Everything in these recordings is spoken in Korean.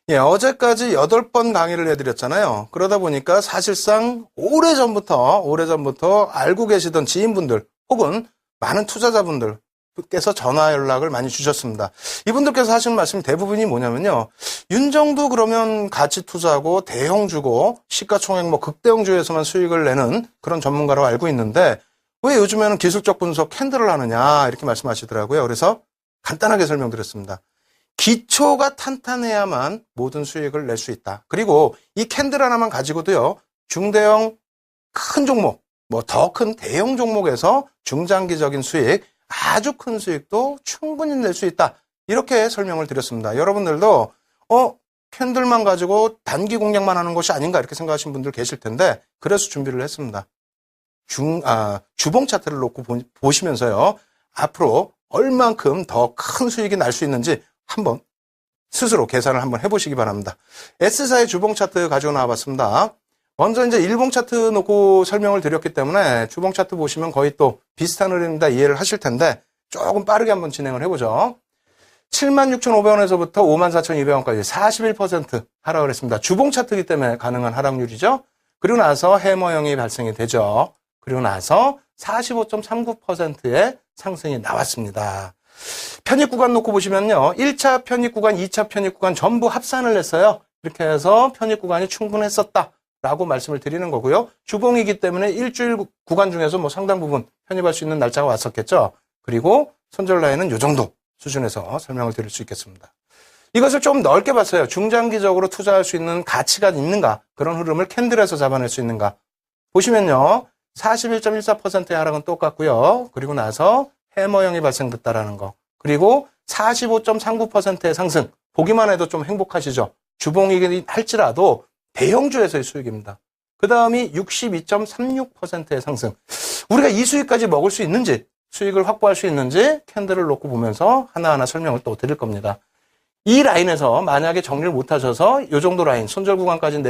예, 어제까지 8번 강의를 해드렸잖아요. 그러다 보니까 사실상 오래전부터 알고 계시던 지인분들 혹은 많은 투자자분들께서 전화 연락을 많이 주셨습니다. 이분들께서 하시는 말씀 대부분이 뭐냐면요. 윤정도 그러면 가치 투자하고 대형주고 시가총액 극대형주에서만 수익을 내는 그런 전문가로 알고 있는데 왜 요즘에는 기술적 분석 캔들을 하느냐 이렇게 말씀하시더라고요. 그래서 간단하게 설명드렸습니다. 기초가 탄탄해야만 모든 수익을 낼 수 있다. 그리고 이 캔들 하나만 가지고도요. 중대형 큰 종목, 더 큰 대형 종목에서 중장기적인 수익, 아주 큰 수익도 충분히 낼 수 있다. 이렇게 설명을 드렸습니다. 여러분들도 캔들만 가지고 단기 공략만 하는 것이 아닌가 이렇게 생각하시는 분들 계실 텐데 그래서 준비를 했습니다. 주봉 차트를 놓고 보시면서요. 앞으로 얼만큼 더 큰 수익이 날 수 있는지 한번 스스로 계산을 한번 해보시기 바랍니다. S사의 주봉 차트 가지고 나와봤습니다. 먼저 이제 일봉 차트 놓고 설명을 드렸기 때문에 주봉 차트 보시면 거의 또 비슷한 흐름입니다. 이해를 하실 텐데 조금 빠르게 한번 진행을 해보죠. 76,500원에서부터 54,200원까지 41% 하락을 했습니다. 주봉 차트이기 때문에 가능한 하락률이죠. 그리고 나서 해머형이 발생이 되죠. 그리고 나서 45.39%의 상승이 나왔습니다. 편입 구간 놓고 보시면요. 1차 편입 구간, 2차 편입 구간 전부 합산을 했어요. 이렇게 해서 편입 구간이 충분했었다라고 말씀을 드리는 거고요. 주봉이기 때문에 일주일 구간 중에서 상당 부분 편입할 수 있는 날짜가 왔었겠죠. 그리고 손절 라인은 이 정도 수준에서 설명을 드릴 수 있겠습니다. 이것을 좀 넓게 봤어요. 중장기적으로 투자할 수 있는 가치가 있는가? 그런 흐름을 캔들에서 잡아낼 수 있는가? 보시면요. 41.14%의 하락은 똑같고요. 그리고 나서 해머형이 발생됐다라는 거. 그리고 45.39%의 상승. 보기만 해도 좀 행복하시죠? 주봉이긴 할지라도 대형주에서의 수익입니다. 그 다음이 62.36%의 상승. 우리가 이 수익까지 먹을 수 있는지, 수익을 확보할 수 있는지 캔들을 놓고 보면서 하나하나 설명을 또 드릴 겁니다. 이 라인에서 만약에 정리를 못 하셔서 이 정도 라인, 손절 구간까지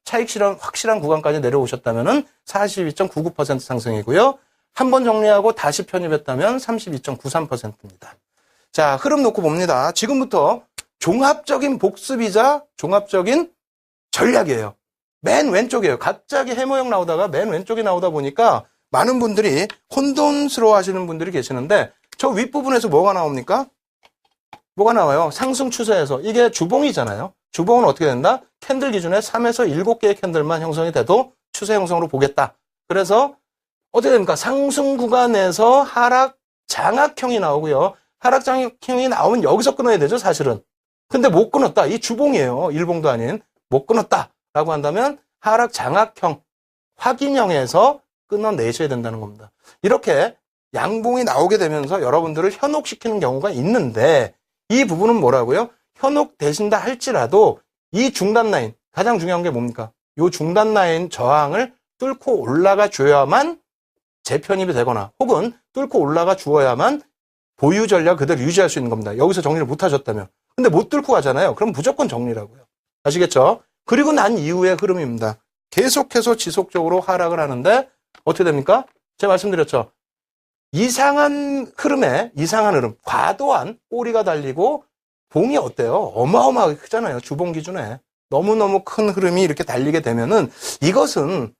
차익 실현 확실한 구간까지 내려오셨다면은 42.99% 상승이고요. 한번 정리하고 다시 편입했다면 32.93%입니다. 자, 흐름 놓고 봅니다. 지금부터 종합적인 복습이자 종합적인 전략이에요. 맨 왼쪽이에요. 갑자기 해머형 나오다가 맨 왼쪽이 나오다 보니까 많은 분들이 혼돈스러워 하시는 분들이 계시는데 저 윗부분에서 뭐가 나옵니까? 뭐가 나와요? 상승 추세에서. 이게 주봉이잖아요. 주봉은 어떻게 된다? 캔들 기준에 3에서 7개의 캔들만 형성이 돼도 추세 형성으로 보겠다. 그래서 어떻게 됩니까? 상승 구간에서 하락 장악형이 나오고요. 하락 장악형이 나오면 여기서 끊어야 되죠, 사실은. 근데 못 끊었다. 이 주봉이에요. 일봉도 아닌. 못 끊었다라고 한다면 하락 장악형, 확인형에서 끊어내셔야 된다는 겁니다. 이렇게 양봉이 나오게 되면서 여러분들을 현혹시키는 경우가 있는데 이 부분은 뭐라고요? 현혹되신다 할지라도 이 중단 라인, 가장 중요한 게 뭡니까? 이 중단 라인 저항을 뚫고 올라가 줘야만 재편입이 되거나 혹은 뚫고 올라가 주어야만 보유 전략 그대로 유지할 수 있는 겁니다. 여기서 정리를 못 하셨다면. 근데 못 뚫고 가잖아요. 그럼 무조건 정리라고요. 아시겠죠? 그리고 난 이후의 흐름입니다. 계속해서 지속적으로 하락을 하는데 어떻게 됩니까? 제가 말씀드렸죠. 이상한 흐름, 과도한 꼬리가 달리고 봉이 어때요? 어마어마하게 크잖아요. 주봉 기준에. 너무너무 큰 흐름이 이렇게 달리게 되면은 이것은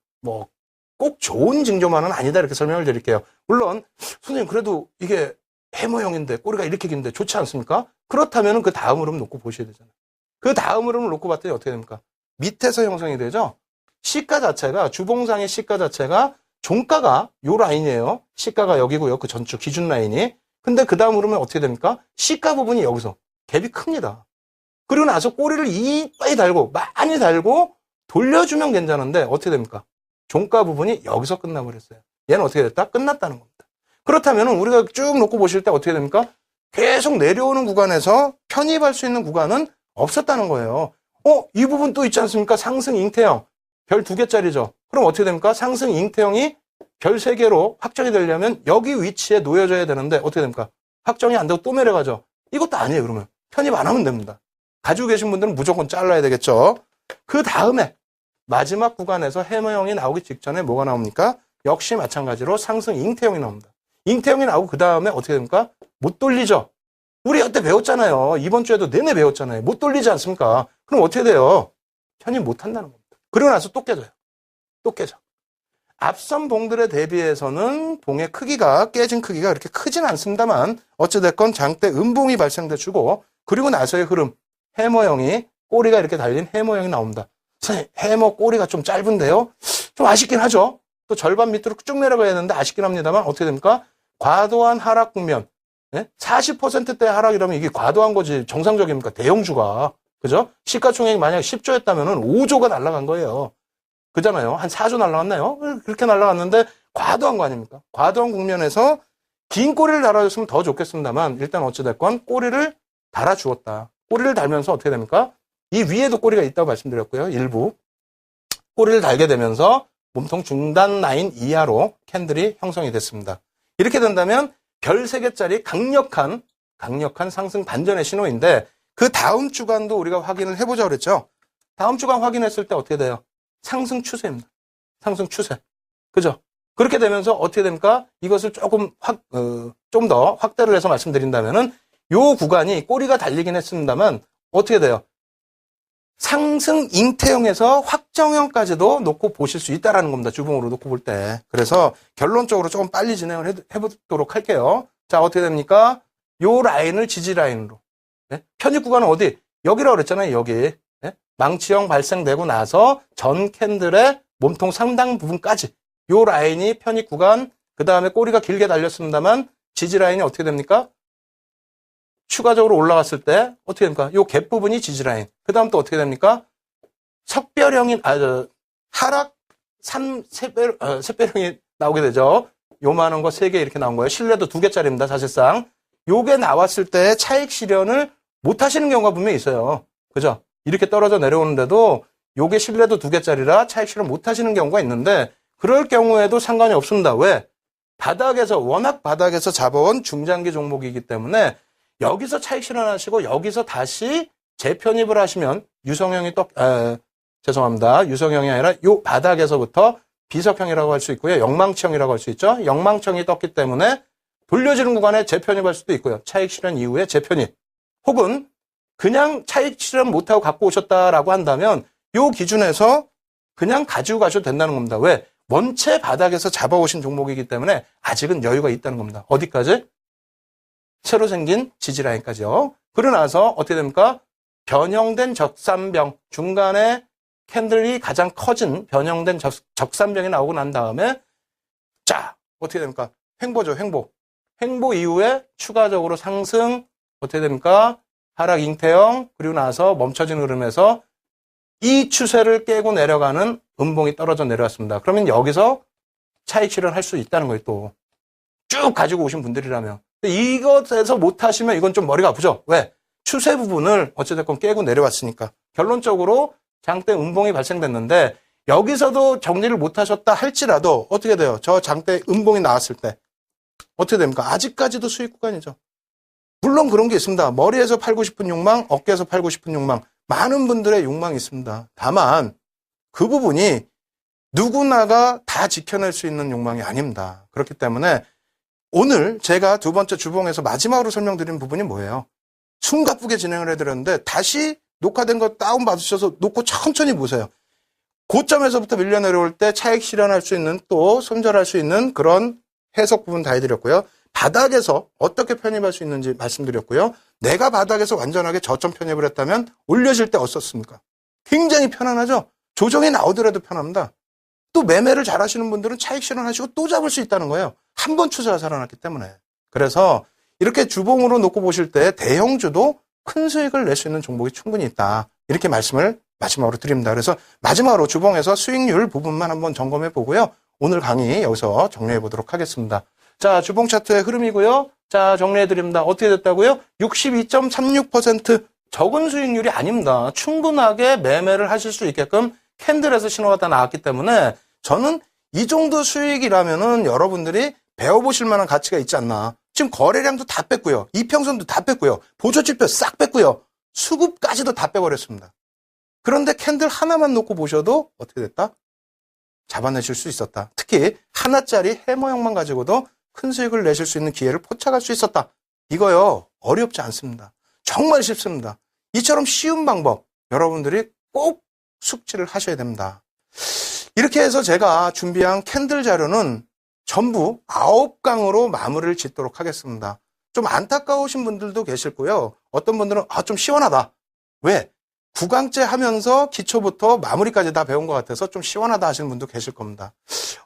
꼭 좋은 징조만은 아니다 이렇게 설명을 드릴게요. 물론 선생님 그래도 이게 해머형인데 꼬리가 이렇게 긴데 좋지 않습니까? 그렇다면 그 다음 흐름 놓고 보셔야 되잖아요. 그 다음 흐름을 놓고 봤더니 어떻게 됩니까? 밑에서 형성이 되죠. 시가 자체가 주봉상의 시가 자체가 종가가 요 라인이에요. 시가가 여기고요. 그 전주 기준 라인이. 근데 그 다음 흐름은 어떻게 됩니까? 시가 부분이 여기서 갭이 큽니다. 그리고 나서 꼬리를 이빨이 달고 많이 달고 돌려주면 괜찮은데 어떻게 됩니까? 종가 부분이 여기서 끝나버렸어요. 얘는 어떻게 됐다? 끝났다는 겁니다. 그렇다면 우리가 쭉 놓고 보실 때 어떻게 됩니까? 계속 내려오는 구간에서 편입할 수 있는 구간은 없었다는 거예요. 이 부분 또 있지 않습니까? 상승 잉태형. 별 2개짜리죠. 그럼 어떻게 됩니까? 상승 잉태형이 별 3개로 확정이 되려면 여기 위치에 놓여져야 되는데 어떻게 됩니까? 확정이 안 되고 또 내려가죠. 이것도 아니에요, 그러면. 편입 안 하면 됩니다. 가지고 계신 분들은 무조건 잘라야 되겠죠. 그 다음에 마지막 구간에서 해머형이 나오기 직전에 뭐가 나옵니까? 역시 마찬가지로 상승 잉태형이 나옵니다. 잉태형이 나오고 그 다음에 어떻게 됩니까? 못 돌리죠. 우리 여태 배웠잖아요. 이번 주에도 내내 배웠잖아요. 못 돌리지 않습니까? 그럼 어떻게 돼요? 편입 못 한다는 겁니다. 그러고 나서 또 깨져요. 또 깨져. 앞선 봉들에 대비해서는 봉의 크기가, 깨진 크기가 그렇게 크진 않습니다만 어찌됐건 장대 음봉이 발생돼 주고, 그리고 나서의 흐름, 해머형이, 꼬리가 이렇게 달린 해머형이 나옵니다. 선생님, 해머 꼬리가 좀 짧은데요? 좀 아쉽긴 하죠. 또 절반 밑으로 쭉 내려가야 되는데 아쉽긴 합니다만 어떻게 됩니까? 과도한 하락 국면, 40%대 하락이라면 이게 과도한 거지 정상적입니까? 대형주가. 그죠? 시가총액이 만약 10조였다면 5조가 날아간 거예요. 그잖아요. 한 4조 날아갔나요? 그렇게 날아갔는데 과도한 거 아닙니까? 과도한 국면에서 긴 꼬리를 달아줬으면 더 좋겠습니다만 일단 어찌됐건 꼬리를 달아주었다. 꼬리를 달면서 어떻게 됩니까? 이 위에도 꼬리가 있다고 말씀드렸고요. 일부. 꼬리를 달게 되면서 몸통 중단 라인 이하로 캔들이 형성이 됐습니다. 이렇게 된다면 별 3개짜리 강력한 상승 반전의 신호인데 그 다음 주간도 우리가 확인을 해보자 그랬죠. 다음 주간 확인했을 때 어떻게 돼요? 상승 추세입니다. 상승 추세. 그죠? 그렇게 되면서 어떻게 됩니까? 이것을 조금 좀 더 확대를 해서 말씀드린다면은 요 구간이 꼬리가 달리긴 했습니다만 어떻게 돼요? 상승 잉태형에서 확정형까지도 놓고 보실 수 있다라는 겁니다. 주봉으로 놓고 볼 때. 그래서 결론적으로 조금 빨리 진행을 해보도록 할게요. 자, 어떻게 됩니까? 요 라인을 지지 라인으로. 편입 구간은 어디? 여기라고 그랬잖아요. 여기. 망치형 발생되고 나서 전 캔들의 몸통 상당 부분까지 요 라인이 편입 구간, 그 다음에 꼬리가 길게 달렸습니다만 지지 라인이 어떻게 됩니까? 추가적으로 올라갔을 때 어떻게 됩니까? 요 갭 부분이 지지 라인. 그 다음 또 어떻게 됩니까? 석별형인 하락 샛별형이 나오게 되죠. 요만한 거 3개 이렇게 나온 거예요. 실내도 2개짜리입니다. 사실상. 요게 나왔을 때 차익 실현을 못 하시는 경우가 분명히 있어요. 그죠? 이렇게 떨어져 내려오는데도 요게 실내도 2개짜리라 차익 실현 못 하시는 경우가 있는데 그럴 경우에도 상관이 없습니다. 왜? 워낙 바닥에서 잡아온 중장기 종목이기 때문에 여기서 차익 실현하시고 여기서 다시 재편입을 하시면 유성형이 유성형이 아니라 요 바닥에서부터 비석형이라고 할 수 있고요. 영망치형이라고 할 수 있죠. 영망치형이 떴기 때문에 돌려지는 구간에 재편입할 수도 있고요. 차익 실현 이후에 재편입. 혹은 그냥 차익 실현 못하고 갖고 오셨다라고 한다면 요 기준에서 그냥 가지고 가셔도 된다는 겁니다. 왜? 원체 바닥에서 잡아오신 종목이기 때문에 아직은 여유가 있다는 겁니다. 어디까지? 새로 생긴 지지라인까지요. 그러고 나서 어떻게 됩니까? 변형된 적산병, 중간에 캔들이 가장 커진 변형된 적산병이 나오고 난 다음에 자, 어떻게 됩니까? 횡보죠, 횡보. 횡보 이후에 추가적으로 상승, 어떻게 됩니까? 하락 잉태형, 그리고 나서 멈춰진 흐름에서 이 추세를 깨고 내려가는 음봉이 떨어져 내려왔습니다. 그러면 여기서 차익 실현할 수 있다는 거예요, 또. 쭉 가지고 오신 분들이라면. 이것에서 못하시면 이건 좀 머리가 아프죠? 왜? 추세 부분을 어찌됐건 깨고 내려왔으니까. 결론적으로 장대 음봉이 발생됐는데 여기서도 정리를 못하셨다 할지라도 어떻게 돼요? 저 장대 음봉이 나왔을 때 어떻게 됩니까? 아직까지도 수익 구간이죠. 물론 그런 게 있습니다. 머리에서 팔고 싶은 욕망, 어깨에서 팔고 싶은 욕망. 많은 분들의 욕망이 있습니다. 다만 그 부분이 누구나가 다 지켜낼 수 있는 욕망이 아닙니다. 그렇기 때문에 오늘 제가 두 번째 주봉에서 마지막으로 설명드린 부분이 뭐예요? 숨가쁘게 진행을 해드렸는데 다시 녹화된 거 다운받으셔서 놓고 천천히 보세요. 고점에서부터 밀려 내려올 때 차익 실현할 수 있는 또 손절할 수 있는 그런 해석 부분 다 해드렸고요. 바닥에서 어떻게 편입할 수 있는지 말씀드렸고요. 내가 바닥에서 완전하게 저점 편입을 했다면 올려질 때 어떻습니까? 굉장히 편안하죠? 조정이 나오더라도 편합니다. 또 매매를 잘 하시는 분들은 차익 실현하시고 또 잡을 수 있다는 거예요. 한 번 추세가 살아났기 때문에. 그래서 이렇게 주봉으로 놓고 보실 때 대형주도 큰 수익을 낼 수 있는 종목이 충분히 있다. 이렇게 말씀을 마지막으로 드립니다. 그래서 마지막으로 주봉에서 수익률 부분만 한번 점검해 보고요. 오늘 강의 여기서 정리해 보도록 하겠습니다. 자, 주봉 차트의 흐름이고요. 자, 정리해 드립니다. 어떻게 됐다고요? 62.36% 적은 수익률이 아닙니다. 충분하게 매매를 하실 수 있게끔 캔들에서 신호가 다 나왔기 때문에 저는 이 정도 수익이라면은 여러분들이 배워보실 만한 가치가 있지 않나. 지금 거래량도 다 뺐고요. 이평선도 다 뺐고요. 보조지표 싹 뺐고요. 수급까지도 다 빼버렸습니다. 그런데 캔들 하나만 놓고 보셔도 어떻게 됐다? 잡아내실 수 있었다. 특히 하나짜리 해머형만 가지고도 큰 수익을 내실 수 있는 기회를 포착할 수 있었다. 이거요. 어렵지 않습니다. 정말 쉽습니다. 이처럼 쉬운 방법 여러분들이 꼭 숙지를 하셔야 됩니다. 이렇게 해서 제가 준비한 캔들 자료는 전부 9강으로 마무리를 짓도록 하겠습니다. 좀 안타까우신 분들도 계실 거고요. 어떤 분들은 좀 시원하다. 왜? 9강째 하면서 기초부터 마무리까지 다 배운 것 같아서 좀 시원하다 하시는 분도 계실 겁니다.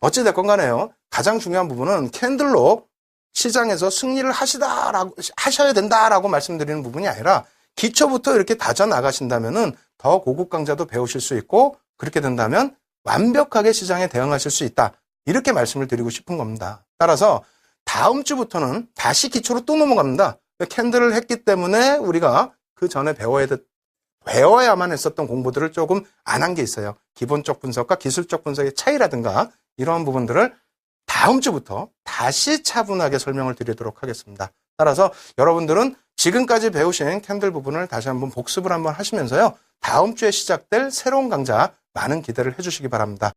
어찌됐건 간에요. 가장 중요한 부분은 캔들로 시장에서 승리를 하셔야 된다라고 말씀드리는 부분이 아니라 기초부터 이렇게 다져 나가신다면은 더 고급 강좌도 배우실 수 있고 그렇게 된다면 완벽하게 시장에 대응하실 수 있다. 이렇게 말씀을 드리고 싶은 겁니다. 따라서 다음 주부터는 다시 기초로 또 넘어갑니다. 캔들을 했기 때문에 우리가 그 전에 배워야만 했었던 공부들을 조금 안 한 게 있어요. 기본적 분석과 기술적 분석의 차이라든가 이러한 부분들을 다음 주부터 다시 차분하게 설명을 드리도록 하겠습니다. 따라서 여러분들은 지금까지 배우신 캔들 부분을 다시 한번 복습을 한번 하시면서요. 다음 주에 시작될 새로운 강좌 많은 기대를 해주시기 바랍니다.